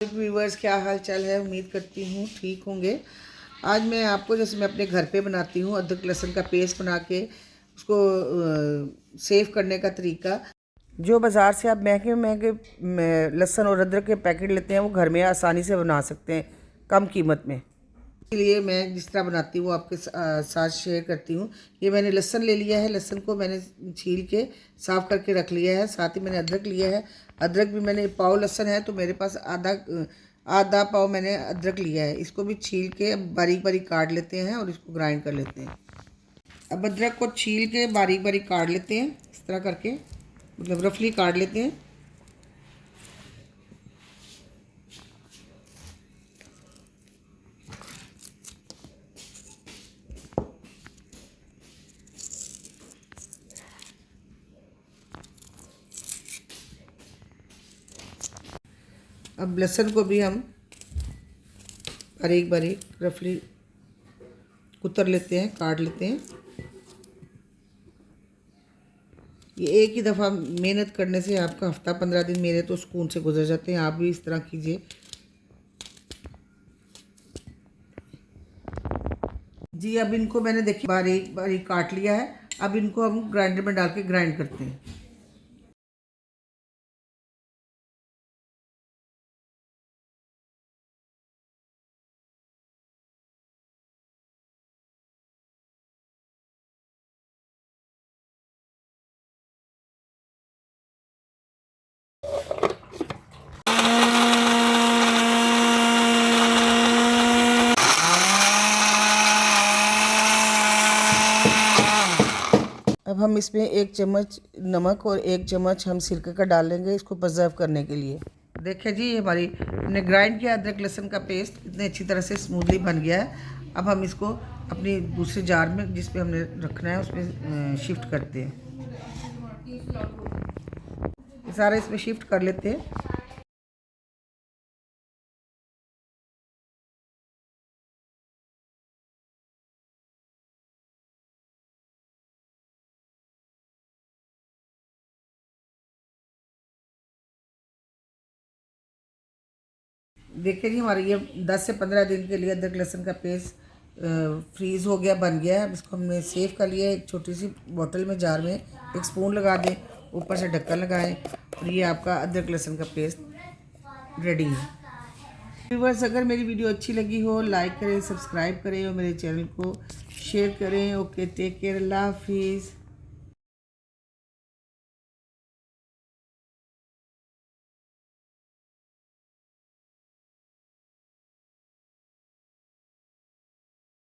Viewers, क्या हाल चाल है। उम्मीद करती हूँ ठीक होंगे। आज मैं आपको, जैसे मैं अपने घर पे बनाती हूँ, अदरक लहसुन का पेस्ट बना के उसको सेव करने का तरीका। जो बाज़ार से आप महंगे महंगे लहसुन और अदरक के पैकेट लेते हैं, वो घर में आसानी से बना सकते हैं कम कीमत में। इसलिए मैं जिस तरह बनाती हूँ आपके साथ शेयर करती हूँ। ये मैंने लहसुन ले लिया है, लहसुन को मैंने छील के साफ़ करके रख लिया है। साथ ही मैंने अदरक लिया है। अदरक भी मैंने पाव लहसुन है तो मेरे पास आधा पाव मैंने अदरक लिया है। इसको भी छील के बारीक बारीक काट लेते हैं और इसको ग्राइंड कर लेते हैं। अब अदरक को छील के बारीक बारीक काट लेते हैं, इस तरह करके, मतलब रफली काट लेते हैं। अब लहसुन को भी हम बारीक बारीक रफली कुतर लेते हैं, काट लेते हैं। ये एक ही दफ़ा मेहनत करने से आपका हफ्ता 15 दिन मेरे तो सुकून से गुजर जाते हैं। आप भी इस तरह कीजिए जी। अब इनको मैंने देखिए बारीक बारीक काट लिया है। अब इनको हम ग्राइंडर में डाल के ग्राइंड करते हैं। अब हम इसमें 1 चम्मच नमक और 1 चम्मच हम सिरके का डालेंगे, इसको प्रिजर्व करने के लिए। देखिए जी, ये हमारी हमने ग्राइंड किया अदरक लहसुन का पेस्ट इतने अच्छी तरह से स्मूथली बन गया है। अब हम इसको अपनी दूसरे जार में, जिस पे हमने रखना है, उसमें शिफ्ट करते हैं। सारा इसमें शिफ्ट कर लेते हैं। देखिए जी, हमारा ये 10 से 15 दिन के लिए अदरक लहसुन का पेस्ट फ्रीज़ हो गया, बन गया है। अब इसको हमने सेव कर लिया है एक छोटी सी बोतल में, जार में। एक स्पून लगा दें, ऊपर से ढक्कन लगाएं और ये आपका अदरक लहसुन का पेस्ट रेडी है। व्यूअर्स, अगर मेरी वीडियो अच्छी लगी हो, लाइक करें, सब्सक्राइब करें और मेरे चैनल को शेयर करें। ओके, टेक केयर, अल्लाह हाफिज़।